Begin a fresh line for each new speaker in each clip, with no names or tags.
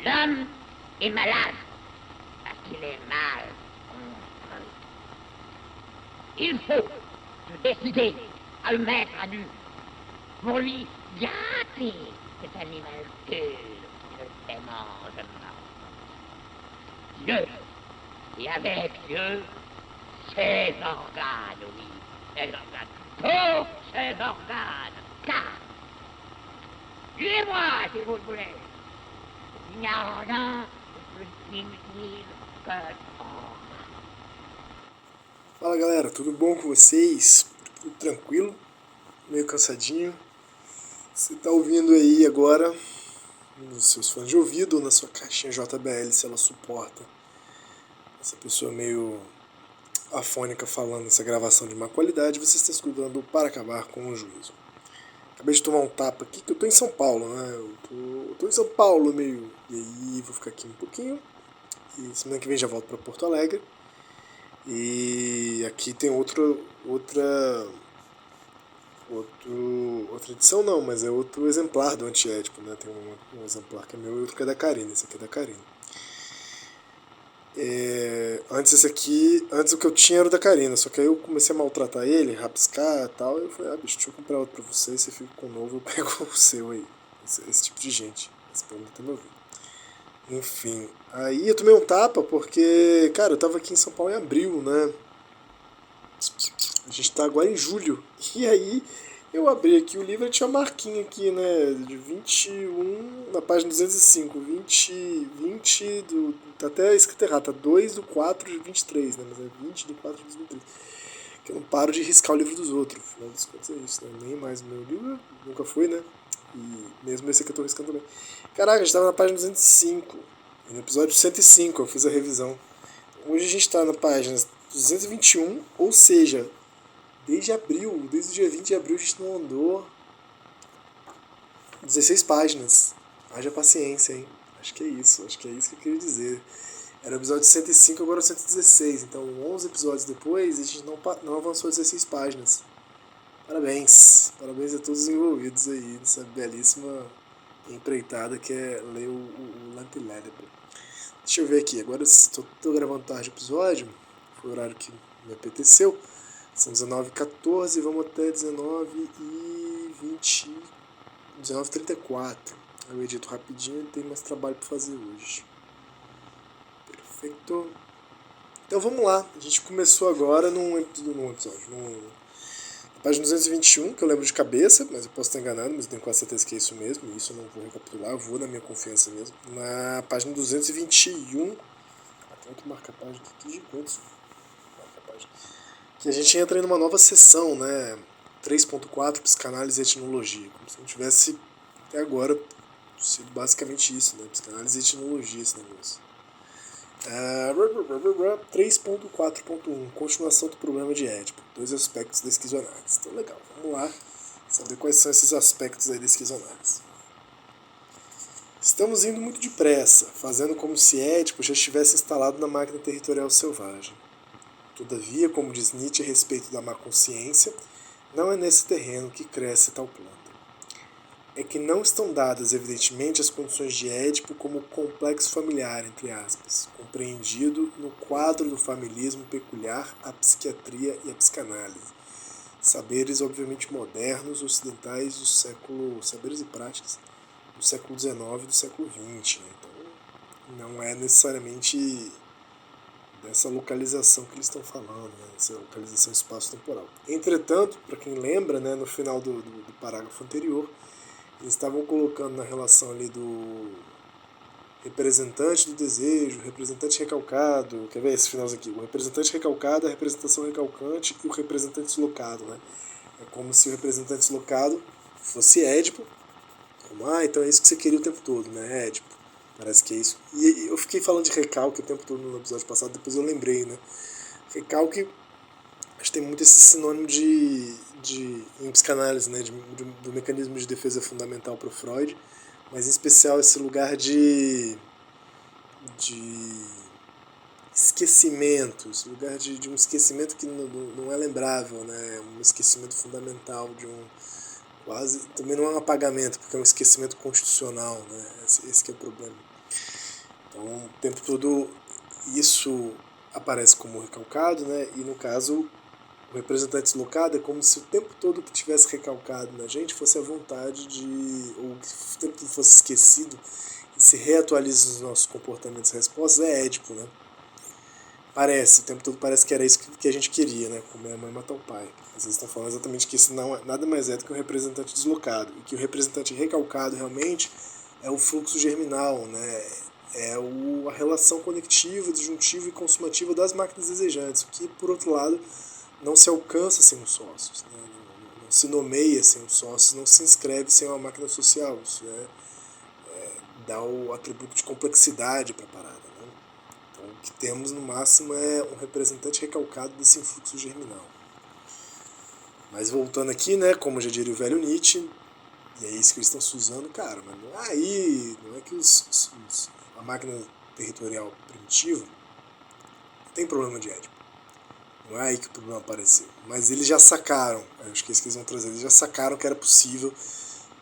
L'homme est malade parce qu'il est mal construit. Il faut se décider à le mettre à nu pour lui gâter cet animal pur qui ne le démange pas. Dieu, et avec Dieu, ses organes, oui, ses organes, tous ses organes, car, tuez-moi si vous le voulez, il n'y a rien de plus inutile que
Fala galera, tudo bom com vocês? Tudo tranquilo? Meio cansadinho? Você tá ouvindo aí agora nos seus fones de ouvido ou na sua caixinha JBL, se ela suporta essa pessoa meio afônica falando essa gravação de má qualidade, você está escutando Para Acabar com o Juízo. Acabei de tomar um tapa aqui, que eu tô em São Paulo, né? Eu tô em São Paulo meio... E aí vou ficar aqui um pouquinho. E semana que vem já volto para Porto Alegre. E aqui tem outra edição não, mas é outro exemplar do Antiédipo, né? Tem um exemplar que é meu e outro que é da Karine. Esse aqui é da Karine. Antes o que eu tinha era o da Karina, só que aí eu comecei a maltratar ele, rabiscar e tal, e eu falei, bicho, deixa eu comprar outro pra você, você fica com o novo, eu pego o seu aí. Esse tipo de gente. Espero não ter me ouvido. Enfim, aí eu tomei um tapa porque, cara, eu tava aqui em São Paulo em abril, né? A gente tá agora em julho. E aí eu abri aqui o livro e tinha uma marquinha aqui, né? De 21, na página 205, 20 do... Tá até escrito errado, tá 2/4/23, né? Mas é 20/4/2023. Que eu não paro de riscar o livro dos outros. Afinal das contas é isso, né? Nem mais o meu livro, nunca foi, né? E mesmo esse aqui eu tô riscando também. Caraca, a gente tava na página 205. No episódio 105 eu fiz a revisão. Hoje a gente tá na página 221, ou seja, desde abril, desde o dia 20 de abril a gente não andou 16 páginas. Haja paciência, hein? Acho que é isso que eu queria dizer. Era o episódio 105, agora é o 116. Então, 11 episódios depois, a gente não avançou 16 páginas. Parabéns. Parabéns a todos os envolvidos aí nessa belíssima empreitada que é ler o Lampilédebro. Deixa eu ver aqui. Agora estou gravando tarde o episódio. Foi o horário que me apeteceu. São 19h14, vamos até 19h20, 19h34. Eu edito rapidinho e tem mais trabalho para fazer hoje. Perfeito. Então vamos lá. A gente começou agora num episódio. Na página 221, que eu lembro de cabeça, mas eu posso estar enganado, mas eu tenho quase certeza que é isso mesmo. E isso eu não vou recapitular, eu vou na minha confiança mesmo. Na página 221. Tem que marcar a página aqui, gigantes. Que a gente entra em uma nova sessão, né? 3.4, psicanálise e etnologia. Como se não tivesse, até agora, sido basicamente isso, né? Psicanálise e etnologia, esse negócio. 3.4.1, continuação do problema de Édipo. 2 aspectos da esquizoanálise. Então, legal, vamos lá saber quais são esses aspectos aí da esquizoanálise. Estamos indo muito depressa, fazendo como se Édipo já estivesse instalado na máquina territorial selvagem. Todavia, como diz Nietzsche a respeito da má consciência, não é nesse terreno que cresce tal planta. É que não estão dadas, evidentemente, as condições de Édipo como complexo familiar, entre aspas, compreendido no quadro do familismo peculiar à psiquiatria e à psicanálise. Saberes, obviamente, modernos, ocidentais do século... Saberes e práticas do século XIX e do século XX. Né? Então, não é necessariamente dessa localização que eles estão falando, né? Essa localização espaço-temporal. Entretanto, para quem lembra, né, no final do parágrafo anterior, eles estavam colocando na relação ali do representante do desejo, representante recalcado, quer ver esse finalzinho aqui? O representante recalcado, a representação recalcante e o representante deslocado, né? É como se o representante deslocado fosse Édipo, como, então é isso que você queria o tempo todo, né, Édipo? Parece que é isso. E eu fiquei falando de recalque o tempo todo no episódio passado, depois eu lembrei, né? Recalque, acho que tem muito esse sinônimo em psicanálise, né? Do mecanismo de defesa fundamental para o Freud, mas em especial esse lugar de esquecimento, esse lugar de um esquecimento que não é lembrável, né? Um esquecimento fundamental de um quase, também não é um apagamento, porque é um esquecimento constitucional, né? Esse que é o problema. Então, o tempo todo isso aparece como recalcado, né? E no caso, o representante deslocado é como se o tempo todo que tivesse recalcado na gente fosse a vontade de, ou que o tempo todo fosse esquecido e se reatualiza nos nossos comportamentos e respostas, é Édipo, né? Parece, o tempo todo parece que era isso que a gente queria, né? Comer a mãe e matar o pai. Mas eles estão falando exatamente que isso não é, nada mais é do que um representante deslocado. E que o representante recalcado realmente é o fluxo germinal, né? A relação conectiva, disjuntiva e consumativa das máquinas desejantes, o que, por outro lado, não se alcança sem os sócios, né? Não se nomeia sem os sócios, não se inscreve sem uma máquina social. Isso dá o atributo de complexidade para a parada. Né? Então, o que temos no máximo é um representante recalcado desse influxo germinal. Mas voltando aqui, né, como já diria o velho Nietzsche, e é isso que eles estão se usando, cara, mas não é aí, não é que a máquina territorial primitiva tem problema de Édipo. Não é aí que o problema apareceu. Mas eles já sacaram, acho que é isso que eles vão trazer, eles já sacaram que era possível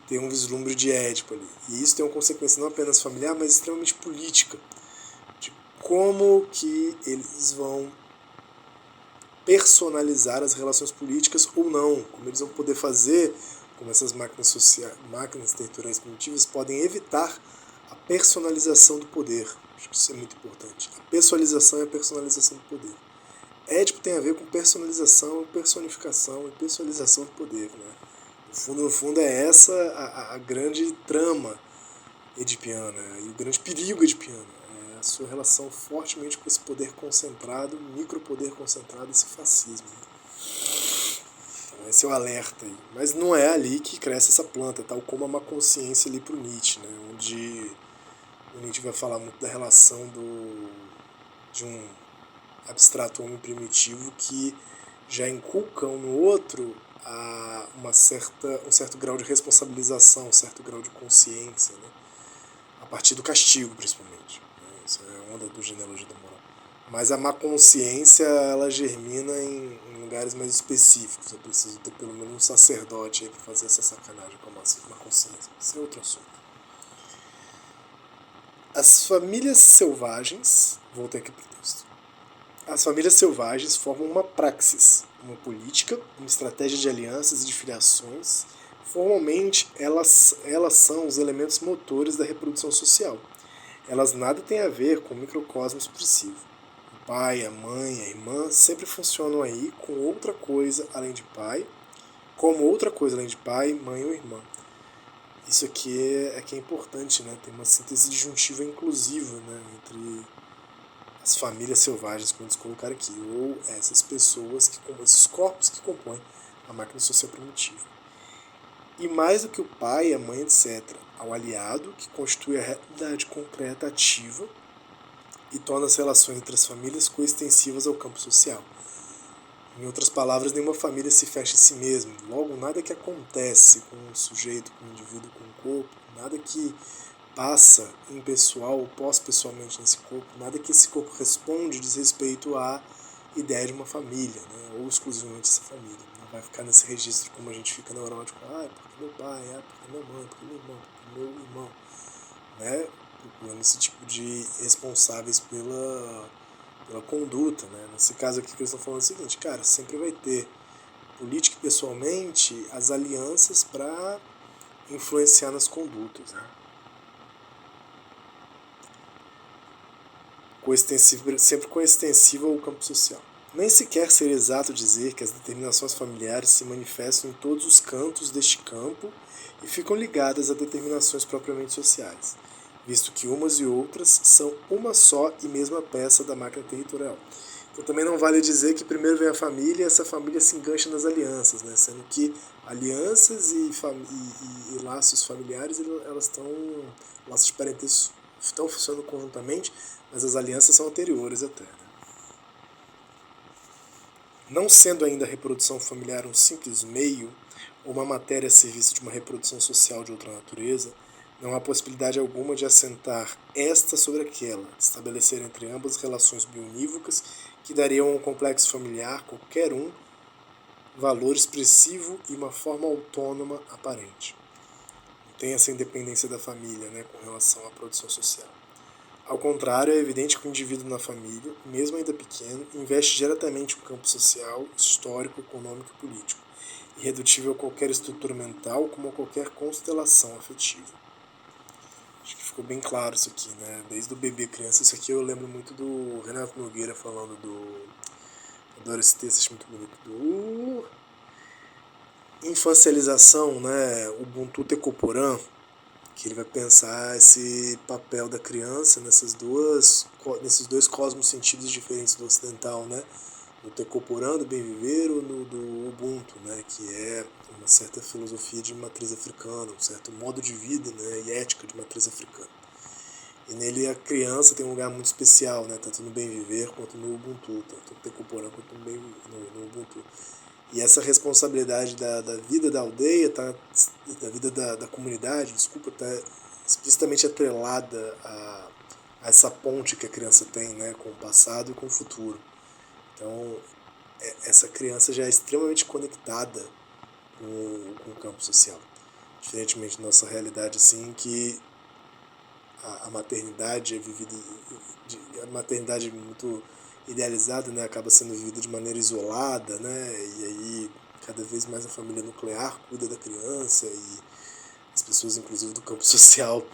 ter um vislumbre de Édipo ali. E isso tem uma consequência não apenas familiar, mas extremamente política. De como que eles vão personalizar as relações políticas ou não. Como eles vão poder fazer, como essas máquinas territoriais primitivas podem evitar a personalização do poder. Acho que isso é muito importante. A pessoalização e a personalização do poder. Édipo tem a ver com personalização, personificação e pessoalização do poder. Né? No fundo é essa a grande trama edipiana e o grande perigo edipiano. É a sua relação fortemente com esse poder concentrado, micropoder concentrado, esse fascismo. Então esse é o alerta aí. Mas não é ali que cresce essa planta, tal como a má consciência ali pro Nietzsche, né? Onde o Nietzsche vai falar muito da relação de um abstrato homem primitivo que já inculcam no outro um certo grau de responsabilização, um certo grau de consciência, né? A partir do castigo, principalmente. Né? Isso é onda do genealogia da moral. Mas a má consciência, ela germina em lugares mais específicos. Eu preciso ter pelo menos um sacerdote aí para fazer essa sacanagem com a má consciência. Isso é outro assunto. As famílias selvagens, voltei aqui para o texto. As famílias selvagens formam uma praxis, uma política, uma estratégia de alianças e de filiações. Formalmente, elas são os elementos motores da reprodução social. Elas nada têm a ver com o microcosmo expressivo. O pai, a mãe, a irmã sempre funcionam aí com outra coisa além de pai, como outra coisa além de pai, mãe ou irmã. Isso aqui que é importante, né? Tem uma síntese disjuntiva inclusiva, né? Entre as famílias selvagens, como eles colocaram aqui, ou essas pessoas, esses corpos que compõem a máquina social primitiva. E mais do que o pai, a mãe, etc., ao aliado, que constitui a realidade concreta ativa e torna as relações entre as famílias coextensivas ao campo social. Em outras palavras, nenhuma família se fecha em si mesma. Logo, nada que acontece com um sujeito, com um indivíduo, com um corpo, nada que passa impessoal ou pós-pessoalmente nesse corpo, nada que esse corpo responde diz respeito à ideia de uma família, né? Ou exclusivamente essa família. Não vai ficar nesse registro como a gente fica neurótico, porque meu pai, porque minha mãe, porque meu irmão, porque meu irmão, né? Procurando esse tipo de responsáveis pela conduta, né? Nesse caso aqui que eles estão falando é o seguinte, cara, sempre vai ter política e pessoalmente as alianças para influenciar nas condutas, né? Sempre coextensiva ao campo social. Nem sequer seria exato dizer que as determinações familiares se manifestam em todos os cantos deste campo e ficam ligadas a determinações propriamente sociais, visto que umas e outras são uma só e mesma peça da máquina territorial. Então também não vale dizer que primeiro vem a família e essa família se engancha nas alianças, né? Sendo que alianças e laços familiares, elas estão, laços de parentesco estão funcionando conjuntamente, mas as alianças são anteriores até. Né? Não sendo ainda a reprodução familiar um simples meio, ou uma matéria a serviço de uma reprodução social de outra natureza, não há possibilidade alguma de assentar esta sobre aquela, de estabelecer entre ambas relações bionívocas que dariam a um complexo familiar, qualquer um, valor expressivo e uma forma autônoma aparente. Não tem essa independência da família, né, com relação à produção social. Ao contrário, é evidente que o indivíduo na família, mesmo ainda pequeno, investe diretamente no campo social, histórico, econômico e político, irredutível a qualquer estrutura mental como a qualquer constelação afetiva. Acho que ficou bem claro isso aqui, né? Desde o bebê, criança, isso aqui eu lembro muito do Renato Nogueira falando do... Adoro esse texto, acho muito bonito. Do... Infancialização, né? Ubuntu Tecoporã, que ele vai pensar esse papel da criança nesses dois cosmos sentidos diferentes do ocidental, né? No Tecoporã, do bem viver, ou no do Ubuntu, né? Que é uma certa filosofia de matriz africana, um certo modo de vida, né? E ética de matriz africana. E nele a criança tem um lugar muito especial, né? Tanto no bem viver quanto no Ubuntu, tanto no Tecoporã quanto no Ubuntu. E essa responsabilidade da vida da aldeia, da vida da comunidade, desculpa, está explicitamente atrelada a essa ponte que a criança tem, né, com o passado e com o futuro. Então, essa criança já é extremamente conectada com o campo social. Diferentemente da nossa realidade, assim, que a maternidade é vivida, a maternidade muito idealizada, né, acaba sendo vivida de maneira isolada, né, e aí cada vez mais a família nuclear cuida da criança e as pessoas, inclusive do campo social,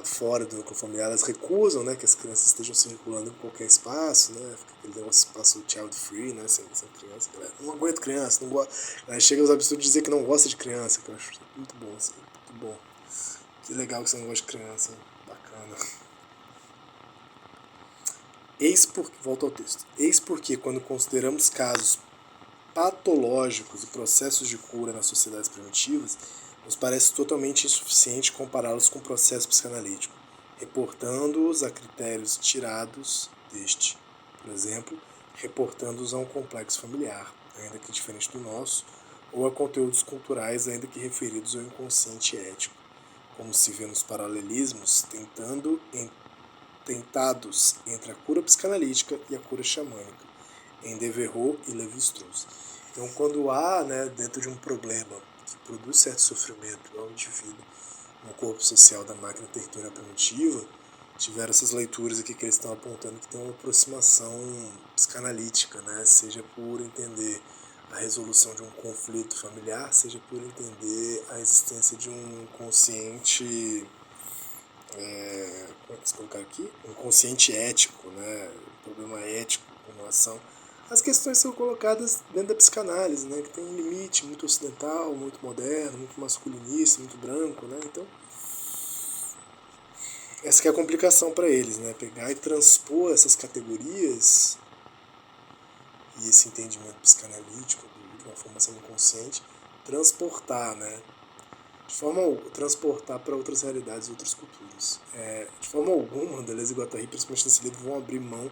fora do núcleo familiar, elas recusam, né, que as crianças estejam circulando em qualquer espaço, né, fica aquele negócio espaço child free, né, sem criança, galera, não aguento criança, não gosto, aí chega aos absurdos de dizer que não gosta de criança, que eu acho muito bom, assim, muito bom. Que legal que você não gosta de criança, hein? Bacana. Volto ao texto. Eis porque, quando consideramos casos patológicos e processos de cura nas sociedades primitivas, nos parece totalmente insuficiente compará-los com o processo psicanalítico, reportando-os a critérios tirados deste. Por exemplo, reportando-os a um complexo familiar, ainda que diferente do nosso, ou a conteúdos culturais, ainda que referidos ao inconsciente ético, como se vê nos paralelismos tentados entre a cura psicanalítica e a cura xamânica, em Devereux e Lévi-Strauss. Então, quando há, né, dentro de um problema que produz certo sofrimento ao indivíduo no corpo social da máquina territorial primitiva, tiveram essas leituras aqui que eles estão apontando que tem uma aproximação psicanalítica, né, seja por entender a resolução de um conflito familiar, seja por entender a existência de um consciente, como é que se colocar aqui? Um consciente ético, né? Um problema ético com relação. As questões são colocadas dentro da psicanálise, né? Que tem um limite muito ocidental, muito moderno, muito masculinista, muito branco, né? Então, essa que é a complicação para eles, né? Pegar e transpor essas categorias e esse entendimento psicanalítico de uma formação inconsciente, transportar, né? Transportar para outras realidades e outras culturas. De forma alguma, Deleuze e Guattari, principalmente nesse livro, vão abrir mão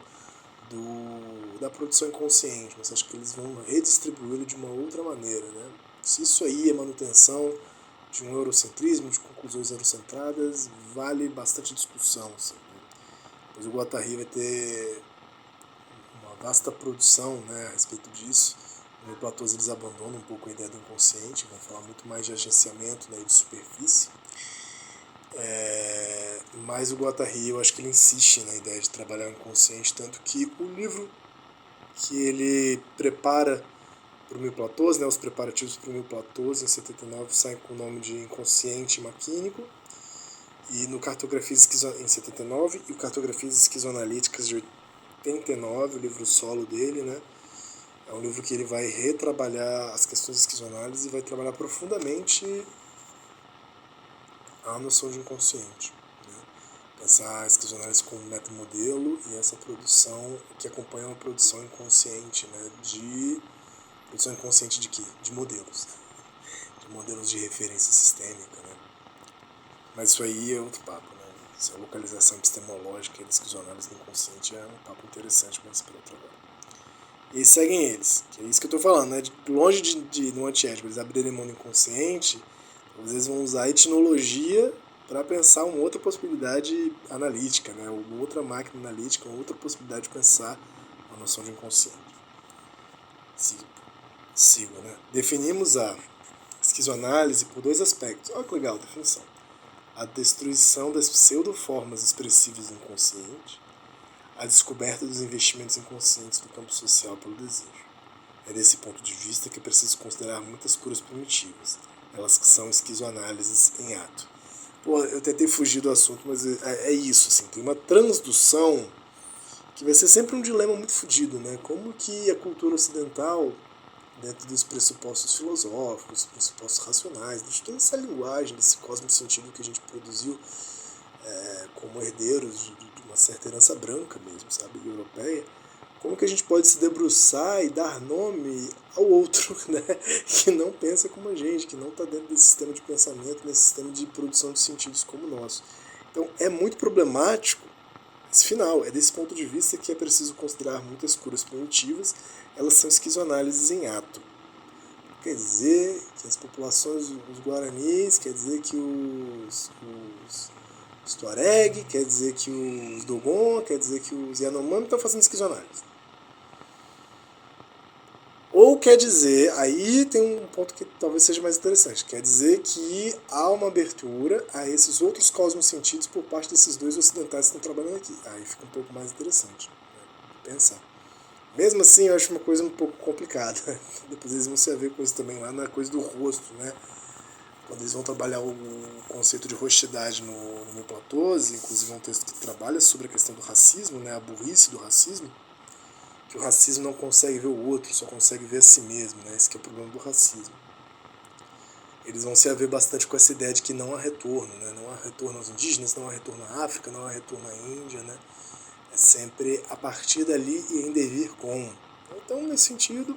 da produção inconsciente, mas acho que eles vão redistribuí-lo de uma outra maneira, né? Se isso aí é manutenção de um eurocentrismo, de conclusões eurocentradas, vale bastante discussão. Assim, né? Pois o Guattari vai ter uma vasta produção, né, a respeito disso. No Platôs eles abandonam um pouco a ideia do inconsciente, vão falar muito mais de agenciamento, né, e de superfície. Mas o Guattari, eu acho que ele insiste na ideia de trabalhar o inconsciente, tanto que o livro que ele prepara para o Mil Platôs, né, os preparativos para o Mil Platôs, em 79, saem com o nome de Inconsciente Maquínico, e no Cartografias em 79, e o Cartografias Esquizoanalíticas de 89, o livro solo dele, né? É um livro que ele vai retrabalhar as questões de esquizoanálise e vai trabalhar profundamente a noção de inconsciente. Né? Pensar a esquizoanálise como metamodelo e essa produção que acompanha uma produção inconsciente, né? Produção inconsciente de quê? De modelos. De modelos de referência sistêmica, né? Mas isso aí é outro papo, né? Essa localização epistemológica da esquizoanálise do inconsciente é um papo interessante, mas para outra hora. E aí seguem eles, que é isso que eu tô falando, né? Longe no antiético, eles abrirem mão do inconsciente, às vezes vão usar a etnologia para pensar uma outra possibilidade analítica, né? Uma outra máquina analítica, uma outra possibilidade de pensar a noção de inconsciente. Sigo, né? Definimos a esquizoanálise por dois aspectos. Olha que legal a definição. a destruição das pseudoformas expressivas do inconsciente, a descoberta dos investimentos inconscientes do campo social pelo desejo. É desse ponto de vista que é preciso considerar muitas curas primitivas, elas que são esquizoanálises em ato. Pô, eu tentei fugir do assunto, mas é isso, assim, tem uma transdução que vai ser sempre um dilema muito fodido, né? Como que a cultura ocidental, dentro dos pressupostos filosóficos, pressupostos racionais, de toda essa linguagem, desse cosmos sentido que a gente produziu como herdeiros de uma certa herança branca mesmo, sabe, europeia, como que a gente pode se debruçar e dar nome ao outro, né, que não pensa como a gente, que não está dentro desse sistema de pensamento, nesse sistema de produção de sentidos como o nosso. Então é muito problemático esse final. É desse ponto de vista que é preciso considerar muitas curas primitivas, elas são esquizoanálises em ato. Quer dizer que as populações, os guaranis, quer dizer que os Tuareg, quer dizer que os Dogon, quer dizer que os Yanomami estão fazendo esquizoanálise. Ou quer dizer, aí tem um ponto que talvez seja mais interessante, quer dizer que há uma abertura a esses outros cosmos sentidos por parte desses dois ocidentais que estão trabalhando aqui. Aí fica um pouco mais interessante, né, de pensar. Mesmo assim, eu acho uma coisa um pouco complicada. Depois eles vão se ver com isso também lá na coisa do rosto, né? Quando eles vão trabalhar o conceito de rostidade no meu Platose, inclusive é um texto que trabalha sobre a questão do racismo, né? A burrice do racismo, que o racismo não consegue ver o outro, só consegue ver a si mesmo, né? Esse que é o problema do racismo. Eles vão se haver bastante com essa ideia de que não há retorno, né? Não há retorno aos indígenas, não há retorno à África, não há retorno à Índia, né? É sempre a partir dali e em devir com. Então, nesse sentido,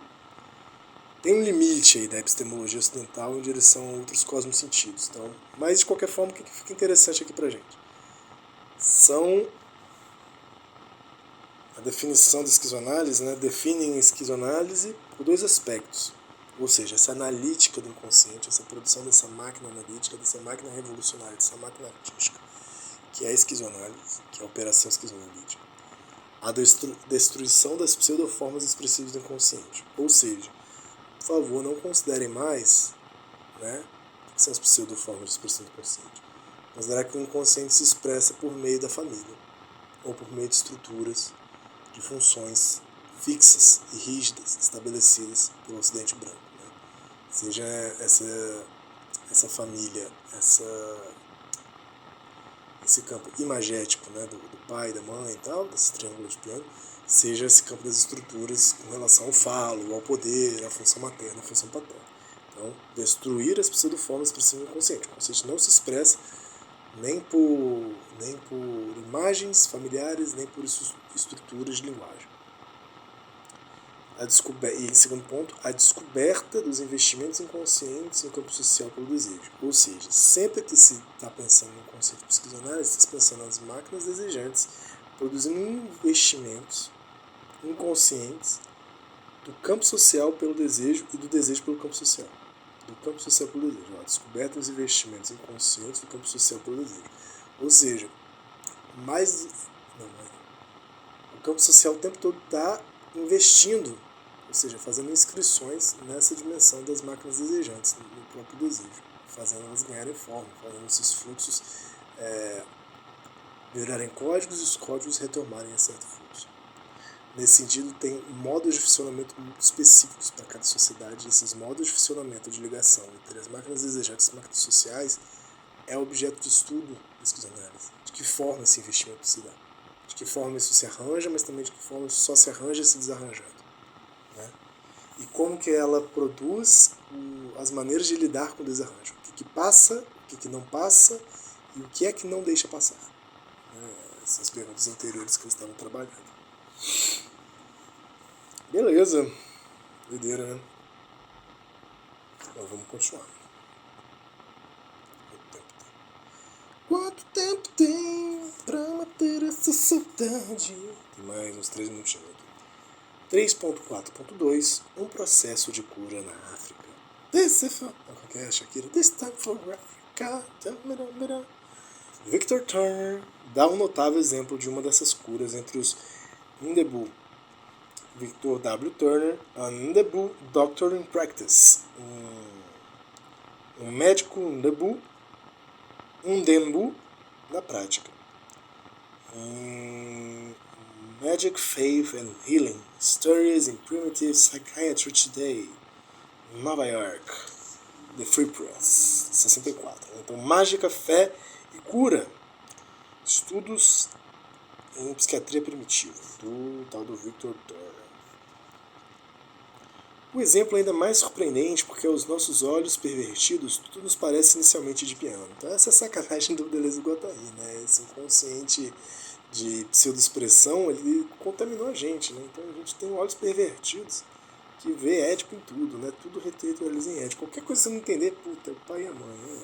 tem um limite aí da epistemologia ocidental em direção a outros cosmos sentidos. Então, mas, de qualquer forma, o que fica interessante aqui pra gente? São a definição da esquizoanálise, né? Definem a esquizoanálise por dois aspectos. Ou seja, essa analítica do inconsciente, essa produção dessa máquina analítica, dessa máquina revolucionária, dessa máquina artística, que é a esquizoanálise, que é a operação esquizoanalítica. A destruição das pseudoformas expressivas do inconsciente. Ou seja, por favor, não considerem mais, né, o que são as pseudoformas de expressão do inconsciente. Considerar que o inconsciente se expressa por meio da família, ou por meio de estruturas, de funções fixas e rígidas estabelecidas pelo Ocidente branco. Né? Seja essa família, esse campo imagético, né, do pai, da mãe e tal, desse triângulo de piano, seja esse campo das estruturas com relação ao falo, ao poder, à função materna, à função paterna. Então, destruir as pseudoformas expressivas do inconsciente. O inconsciente não se expressa nem por imagens familiares, nem por estruturas de linguagem. E, em segundo ponto, a descoberta dos investimentos inconscientes no campo social pelo desejo. Ou seja, sempre que se está pensando no conceito de esquizoanálise, está pensando nas máquinas desejantes produzindo investimentos inconscientes do campo social pelo desejo e do desejo pelo campo social. Do campo social pelo desejo. A descoberta dos investimentos inconscientes do campo social pelo desejo. Ou seja, o campo social o tempo todo está investindo, ou seja, fazendo inscrições nessa dimensão das máquinas desejantes, no próprio desejo, fazendo elas ganharem forma, fazendo esses fluxos virarem códigos e os códigos retomarem a certo fluxo. Nesse sentido, tem modos de funcionamento muito específicos para cada sociedade. Esses modos de funcionamento de ligação entre as máquinas desejantes e as máquinas sociais é objeto de estudo da esquizoanálise. De que forma esse investimento se dá? De que forma isso se arranja, mas também de que forma isso só se arranja se desarranjando. Né? E como que ela produz as maneiras de lidar com o desarranjo. O que passa, o que não passa e o que é que não deixa passar. Essas perguntas anteriores que eles estavam trabalhando. Beleza. Doideira, né? Então vamos continuar. Quanto tempo tem pra matar essa saudade? Tem mais uns 3 minutinhos aqui. 3.4.2 Um processo de cura na África. Shakira. This time for Africa. Victor Turner dá um notável exemplo de uma dessas curas entre os Ndebu. Victor W. Turner, a Ndebu Doctor in Practice. Um médico Ndebu Ndembu na prática. Magic, Faith and Healing, Stories in Primitive Psychiatry Today, Nova York, The Free Press, 64. Então, Mágica, Fé e Cura, estudos em psiquiatria primitiva, do tal do Victor Turner. O exemplo é ainda mais surpreendente porque aos nossos olhos pervertidos tudo nos parece inicialmente de piano. Então essa é a sacanagem do Deleuze e Guattari, né? Esse inconsciente de pseudo-expressão, ele contaminou a gente, né? Então a gente tem olhos pervertidos que vê Édipo em tudo, né? Tudo ritualiza em Édipo. Qualquer coisa que você não entender, puta, é o pai e a mãe, né?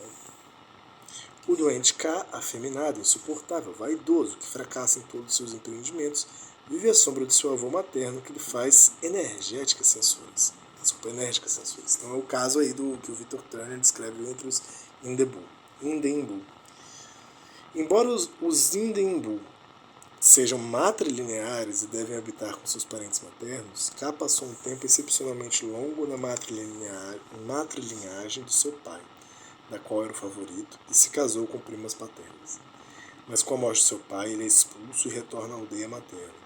O doente K, afeminado, insuportável, vaidoso, que fracassa em todos os seus empreendimentos, vive à sombra de seu avô materno, que lhe faz enérgicas censuras. Então é o caso aí do que o Victor Turner descreve entre os Ndembu. Embora os Ndembu sejam matrilineares e devem habitar com seus parentes maternos, K passou um tempo excepcionalmente longo na matrilinhagem do seu pai, da qual era o favorito, e se casou com primas paternas. Mas com a morte de seu pai, ele é expulso e retorna à aldeia materna.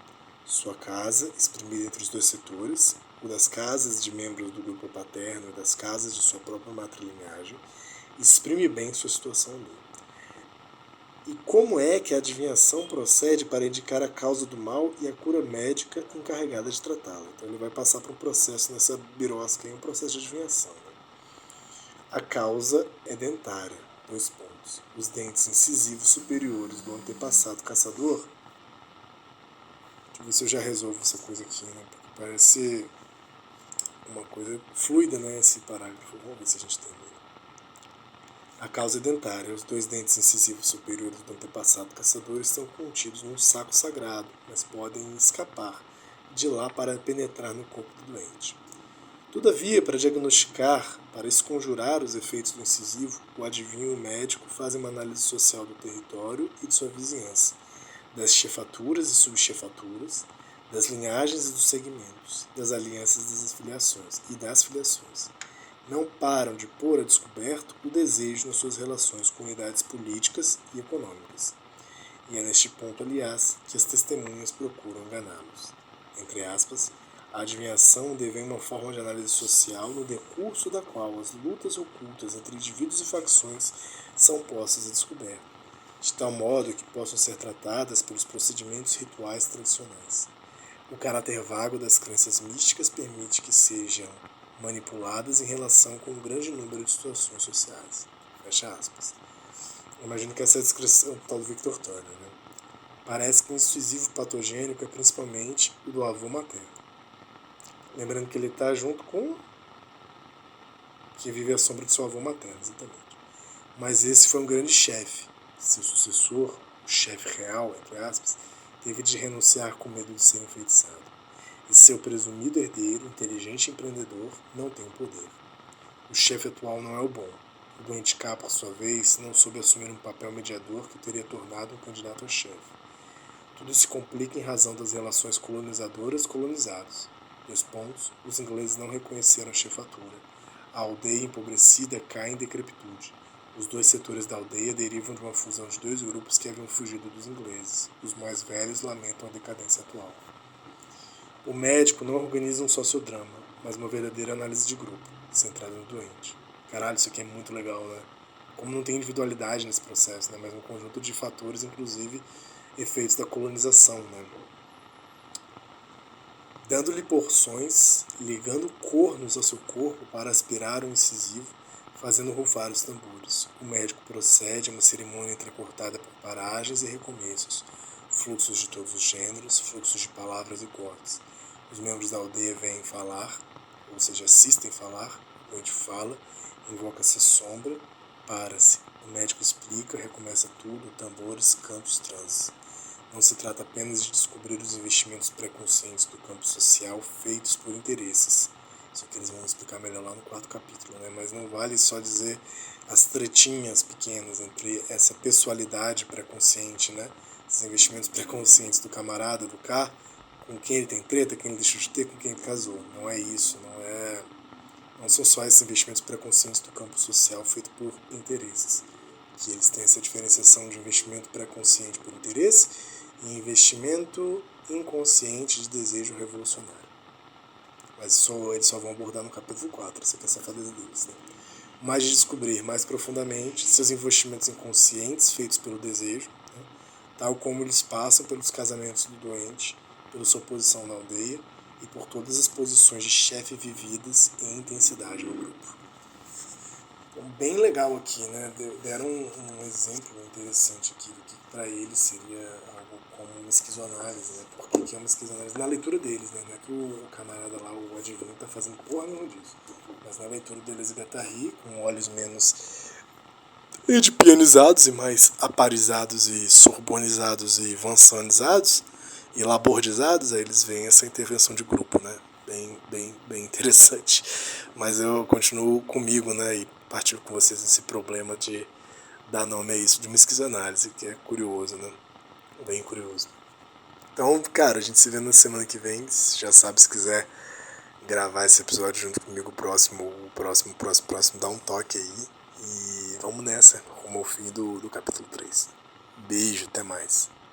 Sua casa, exprimida entre os dois setores, o das casas de membros do grupo paterno e das casas de sua própria matrilinhagem, exprime bem sua situação ali. E como é que a adivinhação procede para indicar a causa do mal e a cura médica encarregada de tratá-la? Então ele vai passar por um processo nessa birosca, um processo de adivinhação. Né? A causa é dentária. 2 pontos. Os dentes incisivos superiores do antepassado caçador. Deixa eu ver se eu já resolvo essa coisa aqui, né? Porque parece uma coisa fluida, né? Esse parágrafo. Vamos ver se a gente termina. A causa é dentária. Os 2 dentes incisivos superiores do antepassado caçador estão contidos num saco sagrado, mas podem escapar de lá para penetrar no corpo do doente. Todavia, para diagnosticar, para esconjurar os efeitos do incisivo, o adivinho e o médico fazem uma análise social do território e de sua vizinhança, das chefaturas e subchefaturas, das linhagens e dos segmentos, das alianças e das filiações. Não param de pôr a descoberto o desejo nas suas relações com unidades políticas e econômicas. E é neste ponto, aliás, que as testemunhas procuram enganá-los. Entre aspas, a adivinhação devém uma forma de análise social no decurso da qual as lutas ocultas entre indivíduos e facções são postas a descoberto, de tal modo que possam ser tratadas pelos procedimentos rituais tradicionais. O caráter vago das crenças místicas permite que sejam manipuladas em relação com um grande número de situações sociais. Fecha aspas. Eu imagino que essa é a descrição do tal do Victor Turner. Né? Parece que o incisivo patogênico é principalmente o do avô materno. Lembrando que ele está junto com que vive à sombra de seu avô materno, exatamente. Mas esse foi um grande chefe. Seu sucessor, o chefe real, entre aspas, teve de renunciar com medo de ser enfeitiçado. E seu presumido herdeiro, inteligente e empreendedor, não tem o poder. O chefe atual não é o bom. O doente K, por sua vez, não soube assumir um papel mediador que o teria tornado um candidato a chefe. Tudo se complica em razão das relações colonizadoras-colonizados. 2 pontos. Os ingleses não reconheceram a chefatura. A aldeia empobrecida cai em decrepitude. Os 2 setores da aldeia derivam de uma fusão de 2 grupos que haviam fugido dos ingleses. Os mais velhos lamentam a decadência atual. O médico não organiza um sociodrama, mas uma verdadeira análise de grupo, centrada no doente. Caralho, isso aqui é muito legal, né? Como não tem individualidade nesse processo, né? Mas um conjunto de fatores, inclusive efeitos da colonização, né? Dando-lhe porções, ligando cornos ao seu corpo para aspirar o incisivo, fazendo rufar os tambores. O médico procede a uma cerimônia entrecortada por paragens e recomeços, fluxos de todos os gêneros, fluxos de palavras e cortes. Os membros da aldeia vêm falar, ou seja, assistem falar, o doente fala, invoca-se a sombra, para-se. O médico explica, recomeça tudo, tambores, cantos, transes. Não se trata apenas de descobrir os investimentos pré-conscientes do campo social feitos por interesses. Isso aqui eles vão explicar melhor lá no 4º capítulo, né? Mas não vale só dizer as tretinhas pequenas entre essa pessoalidade pré-consciente, né? Esses investimentos pré-conscientes do camarada, do K, com quem ele tem treta, quem ele deixou de ter, com quem ele casou. Não é isso, não são só esses investimentos pré-conscientes do campo social feito por interesses. que eles têm essa diferenciação de investimento pré-consciente por interesse e investimento inconsciente de desejo revolucionário. Mas eles só vão abordar no capítulo 4, essa aqui é a safadeza deles. Né? Mas de descobrir mais profundamente seus investimentos inconscientes feitos pelo desejo, né? Tal como eles passam pelos casamentos do doente, pela sua posição na aldeia e por todas as posições de chefe vividas em intensidade no grupo. Então, bem legal aqui, né? Deram um exemplo interessante aqui do que para eles seria algo como uma esquizoanálise, né? Por que é uma esquizoanálise? Na leitura deles, né? Não é que o camarada lá, o adivinho, tá fazendo porra nenhuma disso. Mas na leitura deles, Guattari, com olhos menos edipianizados e mais aparizados e sorbonizados e vansanizados e labordizados, aí eles veem essa intervenção de grupo, né? Bem interessante. Mas eu continuo comigo, né? E partilho com vocês esse problema de dar nome a isso de uma esquizoanálise, que é curioso, né? Bem curioso. Então, cara, a gente se vê na semana que vem. Já sabe, se quiser gravar esse episódio junto comigo, o próximo, dá um toque aí. E vamos nessa, rumo ao fim do capítulo 3. Beijo, até mais.